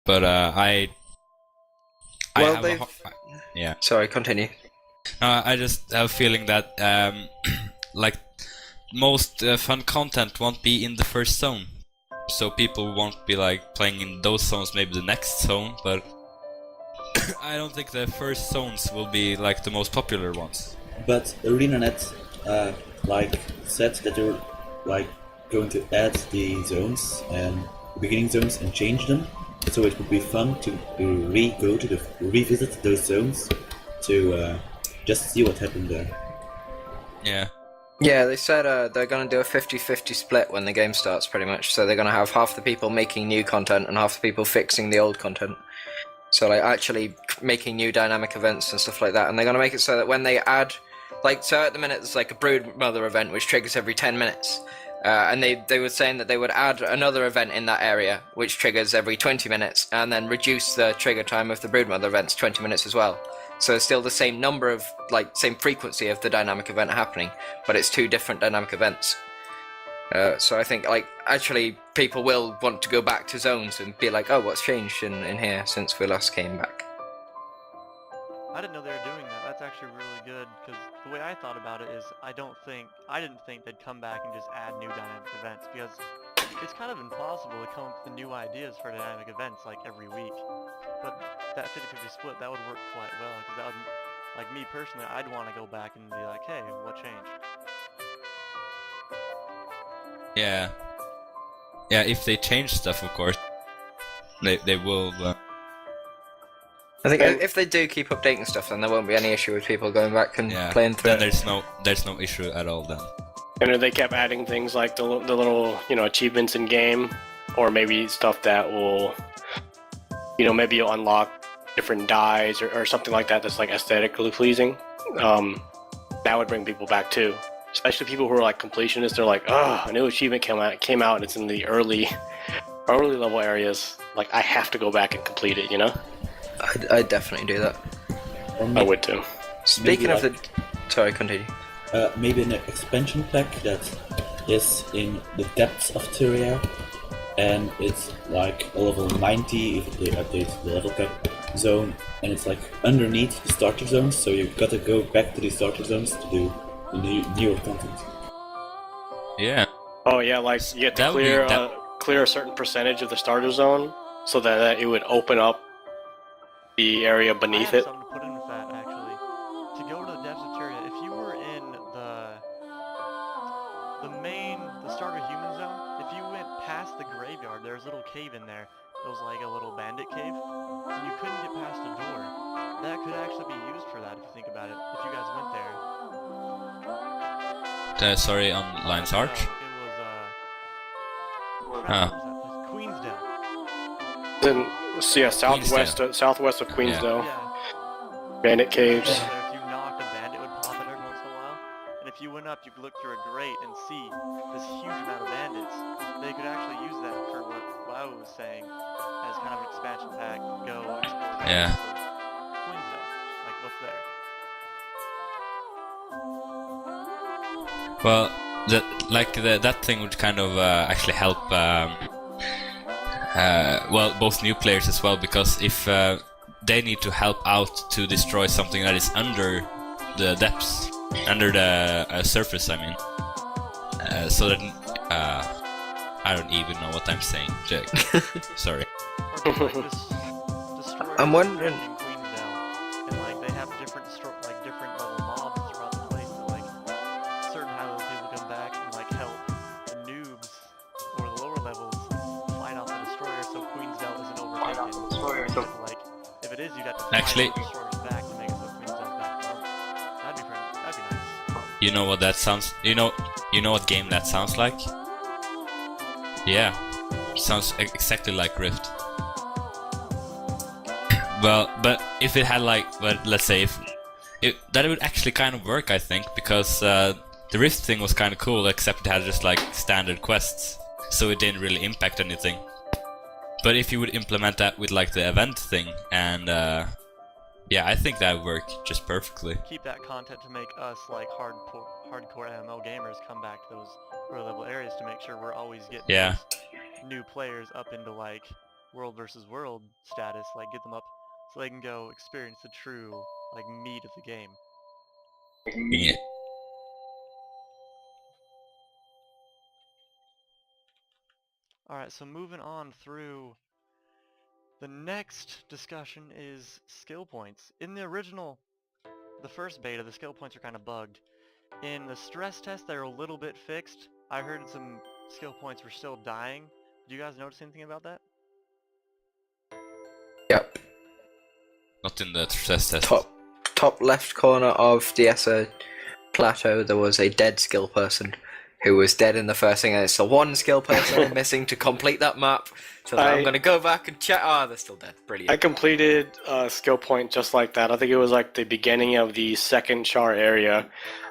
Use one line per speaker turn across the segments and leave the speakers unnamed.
But
Well,
have
they've...
yeah.
Sorry, continue.
I just have a feeling that like most fun content won't be in the first zone, so people won't be like playing in those zones. Maybe the next zone, but I don't think the first zones will be like the most popular ones.
But ArenaNet like said that they were like going to add the zones and beginning zones and change them, so it would be fun to revisit those zones to just see what happened there.
Yeah.
Yeah, they said they're going to do a 50-50 split when the game starts, pretty much. So they're going to have half the people making new content and half the people fixing the old content. So like actually making new dynamic events and stuff like that. And they're going to make it so that when they add, like, so at the minute there's like a brood mother event which triggers every 10 minutes. And they were saying that they would add another event in that area which triggers every 20 minutes and then reduce the trigger time of the brood mother events 20 minutes as well. So it's still the same number of, like, same frequency of the dynamic event happening, but it's two different dynamic events. So I think, like, actually people will want to go back to zones and be like, oh, what's changed in here since we last came back?
I didn't know they were doing that. That's actually really good, because the way I thought about it is I didn't think they'd come back and just add new dynamic events, because it's kind of impossible to come up with new ideas for dynamic events like every week. But that 50-50 split, that would work quite well, because that would, like, me personally, I'd want to go back and be like, hey, what changed?
Yeah. Yeah, if they change stuff, of course, they will.
I think if they do keep updating stuff, then there won't be any issue with people going back and playing through
then
it.
there's no issue at all then.
And if they kept adding things like the little, achievements in game, or maybe stuff that will, maybe you'll unlock different dyes or something like that that's like aesthetically pleasing, that would bring people back too. Especially people who are like completionists. They're like, oh, a new achievement came out and it's in the early level areas. Like, I have to go back and complete it,
I'd definitely do that.
I would too.
Speaking of the... Sorry, continue.
Maybe an expansion pack that is in the depths of Tyria, and it's like a level 90 if they update the level cap zone, and it's like underneath the starter zones, so you've got to go back to the starter zones to do the newer content.
Yeah.
Oh yeah, like you have to clear a certain percentage of the starter zone so that it would open up the area beneath it.
Something to put in with that, actually. To go to the depths of Tyria, if you were in the starter human zone, if you went past the graveyard, there's a little cave in there. It was like a little bandit cave, and you couldn't get past a door. That could actually be used for that if you think about it. If you guys went there.
Sorry, on Lion's Arch?
It was Queensdale.
Then, so yeah, southwest of Queensdale.
Yeah.
Bandit caves.
If you knocked a bandit, it would pop it every once in a while. And if you went up, you could look through a grate and see this huge amount of bandits. They could actually use that for what I was saying as kind of an expansion pack. Go explore
Yeah.
Queensdale. Like, what's there?
Well, that thing would kind of actually help. Well, both new players as well, because if they need to help out to destroy something that is under the depths, under the surface, I mean, so that I don't even know what I'm saying, Jack. Sorry.
I'm wondering.
In Queensdale, and like they have different level mobs throughout the place. That, like certain high level people come back and like help the noobs or the lower levels fight off the destroyer, so Queensdale isn't overtaken. Like if it is, you'd have to fight
Actually,
the destroyers back to make it so Queensdale's back up. That'd be nice.
you know what that sounds? You know what game that sounds like? Yeah, sounds exactly like Rift. Well, but if it had let's say that would actually kind of work, I think, because the Rift thing was kind of cool, except it had just like standard quests, so it didn't really impact anything. But if you would implement that with like the event thing, and yeah, I think that would work just perfectly.
Keep that content to make us like hardcore MMO gamers come back to those lower level areas to make sure we're always getting new players up into like world versus world status, like get them up so they can go experience the true like meat of the game.
Yeah.
Alright, so moving on through, the next discussion is skill points. In the first beta, the skill points are kind of bugged. In the stress test, they're a little bit fixed. I heard some skill points were still dying. Do you guys notice anything about that?
Yep.
Not in the stress test.
Top left corner of the ESSA plateau, there was a dead skill person who was dead in the first thing, and it's the one skill person I'm missing to complete that map. So I'm going to go back and check. Ah, they're still dead. Brilliant.
I completed a skill point just like that. I think it was like the beginning of the second char area.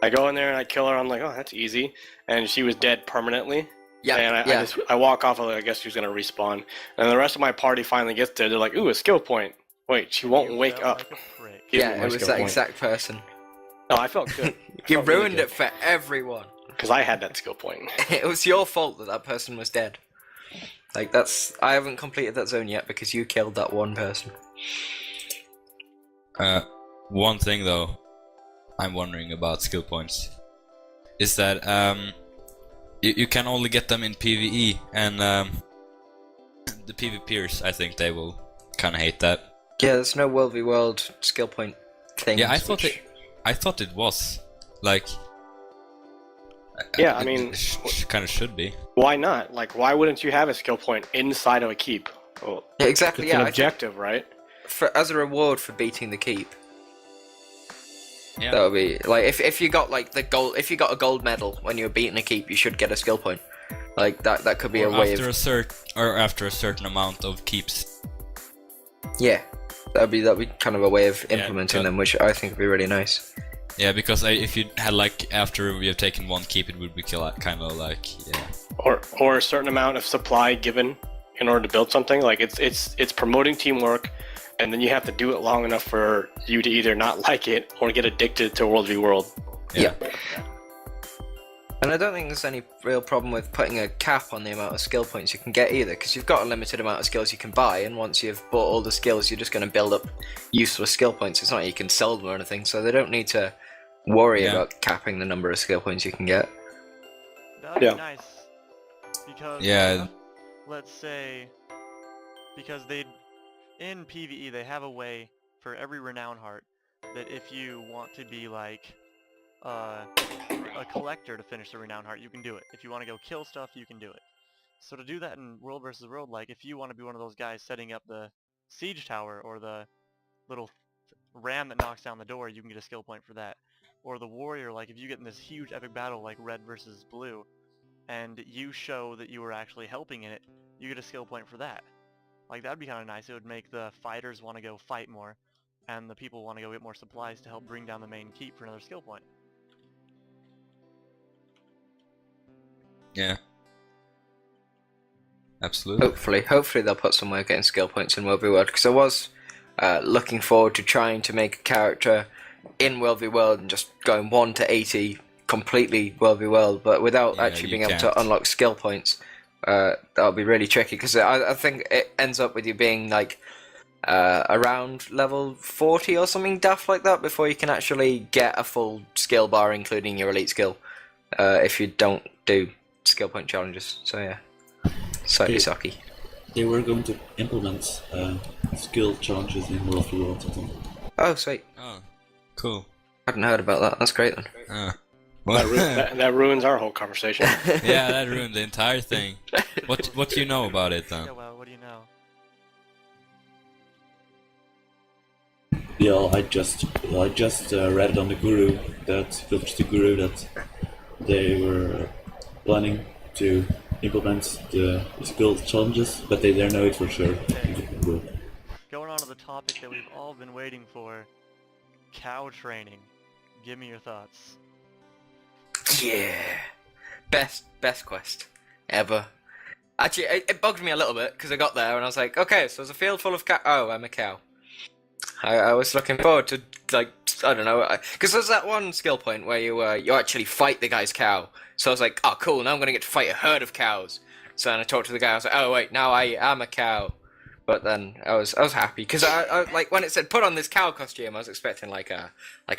I go in there and I kill her. I'm like, oh, that's easy. And she was dead permanently.
Yeah,
And I walk off. I guess she's gonna respawn. And the rest of my party finally gets there. They're like, ooh, a skill point. Wait, she won't
You
wake
felt
up.
like a prick.
Give me
Yeah,
my
it was
skill
that
point.
exact person.
No, I felt good.
You ruined it for everyone.
Because I had that skill point.
It was your fault that that person was dead. Like, I haven't completed that zone yet because you killed that one person.
One thing though, I'm wondering about skill points, is that you can only get them in PvE, and the PvPers, I think they will kind of hate that.
Yeah, there's no World v World skill point thing.
Yeah, I thought it was like.
Yeah, I mean,
kind of should be.
why not? Like, why wouldn't you have a skill point inside of a keep? Well,
Yeah, exactly.
it's
Yeah,
an
I think
objective, right?
as a reward for beating the keep.
Yeah.
That would be like if you got like the gold. If you got a gold medal when you were beating a keep, you should get a skill point. Like that could be
Or
a way
after
of
after a certain amount of keeps.
yeah. That'd be kind of a way of implementing
but-
them, which I think would be really nice.
Yeah, because if you had like after we have taken one keep, it would be kind of like
Or a certain amount of supply given in order to build something. Like it's promoting teamwork, and then you have to do it long enough for you to either not like it or get addicted to World v World.
Yeah. And I don't think there's any real problem with putting a cap on the amount of skill points you can get either, because you've got a limited amount of skills you can buy, and once you've bought all the skills, you're just going to build up useless skill points. It's not like you can sell them or anything, so they don't need to worry about capping the number of skill points you can get.
That'd
Yeah.
be nice. Because,
Yeah.
let's say, because in PvE, they have a way for every renown heart that if you want to be like a collector to finish the renown heart, you can do it. If you want to go kill stuff, you can do it. So to do that in World versus World, like if you want to be one of those guys setting up the siege tower or the little ram that knocks down the door, you can get a skill point for that. Or the warrior, like if you get in this huge epic battle like red versus blue, and you show that you were actually helping in it, you get a skill point for that. Like that'd be kind of nice. It would make the fighters want to go fight more, and the people want to go get more supplies to help bring down the main keep for another skill point.
Yeah. Absolutely.
Hopefully they'll put some way of getting skill points in World v World, because I was looking forward to trying to make a character in World v World and just going 1 to 80 completely World v World, but without actually being able to unlock skill points. That'll be really tricky, because I think it ends up with you being like around level 40 or something daft like that before you can actually get a full skill bar, including your elite skill, if you don't do skill point challenges. So yeah, slightly sucky.
They were going to implement skill challenges in World v World, I think.
Oh, sweet.
Oh, cool.
Hadn't heard about that. That's great then.
Well,
That ruins our whole conversation.
yeah, that ruined the entire thing. What do you know about it then?
Yeah, well, what do you know?
Yeah, I just read it on the Guru that they were planning to implement the skill challenges, but they don't know it for sure.
Going on to the topic that we've all been waiting for, cow training. Give me your thoughts.
Yeah, best quest ever. Actually, it bugged me a little bit because I got there and I was like, okay, so there's a field full of cow. Oh, I'm a cow. I was looking forward to, like, I don't know, because there's that one skill point where you actually fight the guy's cow. So I was like, oh cool, now I'm gonna get to fight a herd of cows. So then I talked to the guy. I was like, oh wait, now I am a cow. But then I was happy because I like when it said put on this cow costume, I was expecting like a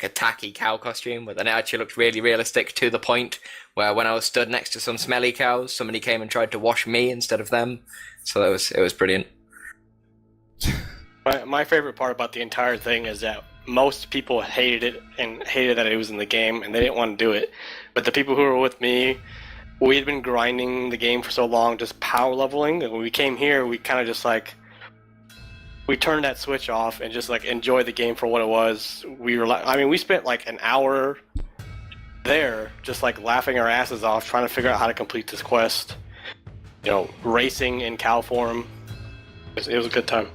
tacky cow costume, but then it actually looked really realistic to the point where when I was stood next to some smelly cows, somebody came and tried to wash me instead of them. So it was brilliant.
My favorite part about the entire thing is that most people hated it and hated that it was in the game, and they didn't want to do it. But the people who were with me, we had been grinding the game for so long, just power leveling, and when we came here, we kind of just like, we turned that switch off and just like enjoyed the game for what it was. We were like, I mean, we spent like an hour there just like laughing our asses off, trying to figure out how to complete this quest. You know, racing in cow form. It was a good time.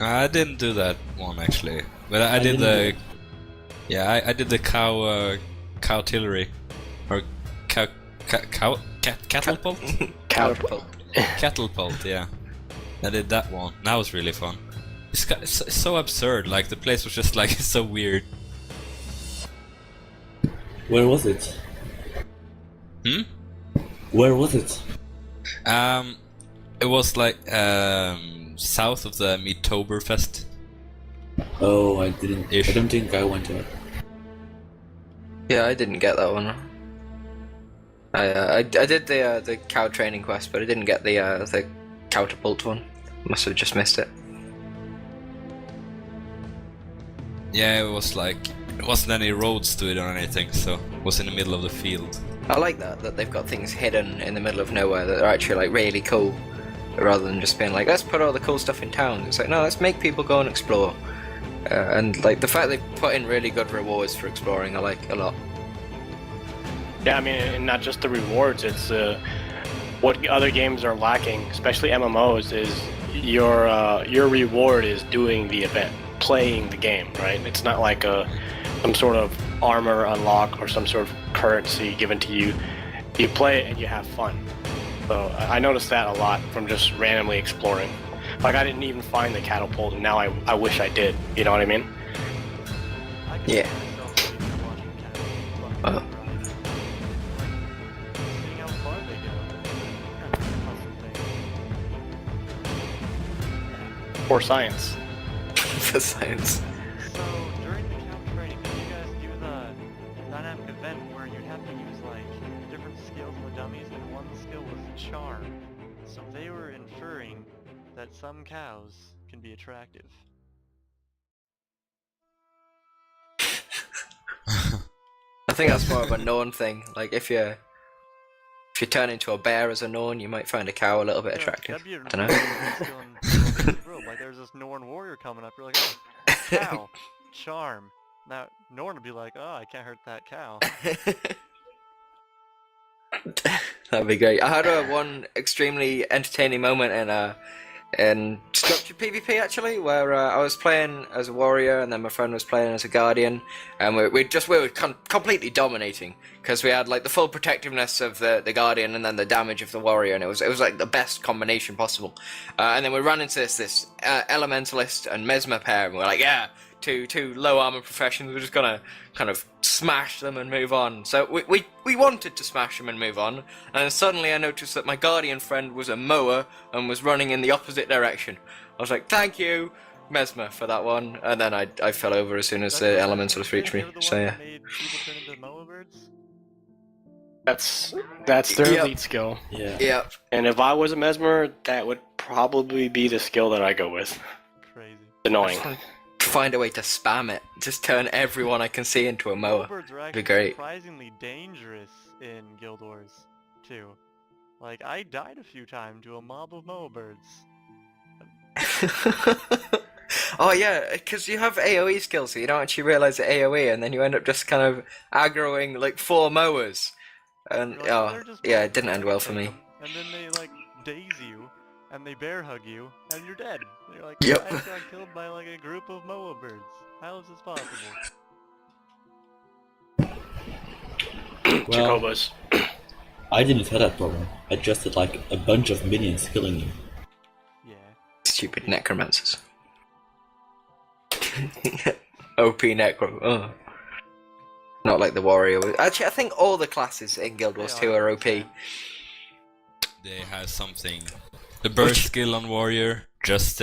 I didn't do that one actually, but I did the. Yeah, I did the cowtillery, or catapult.
Catapult.
Catapult, yeah. I did that one. That was really fun. It's so absurd. Like the place was just like so weird.
Where was it? Where was it?
It was like south of the Meetoberfest.
Oh, I didn't.
Ish.
I don't think I went to it.
Yeah, I didn't get that one. I did the cow training quest, but I didn't get the catapult one. Must have just missed it.
Yeah, it was like it wasn't any roads to it or anything, so it was in the middle of the field.
I like that they've got things hidden in the middle of nowhere that are actually like really cool, rather than just being like, let's put all the cool stuff in town. It's like, no, let's make people go and explore. And like the fact they put in really good rewards for exploring, I like a lot.
Yeah, I mean, and not just the rewards, it's what other games are lacking, especially MMOs, is your reward is doing the event, playing the game, right? It's not like some sort of armor unlock or some sort of currency given to you. You play it and you have fun. So I noticed that a lot from just randomly exploring. Like I didn't even find the catapult, and now I wish I did. You know what I mean?
Yeah. Oh.
Seeing how far they go. Kind of awesome thing.
Or science.
For science.
So during the cow training, did you guys do the dynamic event where you'd have to use like different skills on the dummies, and one skill was charm? So they were inferring that some cows can be attractive.
I think that's more of a Norn thing. Like if you turn into a bear as a Norn, you might find a cow a little bit attractive.
That'd be a
I don't know.
really skill in the world. Like there's this Norn warrior coming up, you're like, oh, cow, charm. Now Norn would be like, oh, I can't hurt that cow.
That'd be great. I had one extremely entertaining moment in structured PvP actually, where I was playing as a warrior and then my friend was playing as a guardian, and we were completely dominating because we had like the full protectiveness of the guardian and then the damage of the warrior, and it was like the best combination possible. And then we ran into this elementalist and mesmer pair, and we're like, yeah, two low armor professions, we're just gonna kind of smash them and move on. So we wanted to smash them and move on, and suddenly I noticed that my guardian friend was a mower and was running in the opposite direction. I was like, thank you, Mesmer, for that one, and then I fell over as soon as the elementalist reached me. So yeah.
That's their elite skill.
Yeah.
Yeah.
And if I was a mesmer, that would probably be the skill that I go with.
Crazy.
Annoying.
Find a way to spam it. Just turn everyone I can see into a mower.
Mowbirds are
Be
actually
great.
surprisingly dangerous in Guild Wars, too. Like, I died a few times to a mob of mowbirds.
Oh yeah, because you have AoE skills, so you don't actually realize the AoE, and then you end up just kind of aggroing like 4 mowers. And
You're like, "They're just
yeah,
mowers,
it didn't end well for me.
And then they, like, daze you, and they bear hug you, and you're dead. And you're like,
Yep.
I just got killed by, like, a group of mowbirds. How is this possible?
Well,
Jacobus.
I didn't have that problem. I just had like a bunch of minions killing me.
Yeah.
Stupid necromancers. OP necro. Oh. Not like the warrior. Actually, I think all the classes in Guild Wars 2 are OP.
They have something The burst skill on warrior, just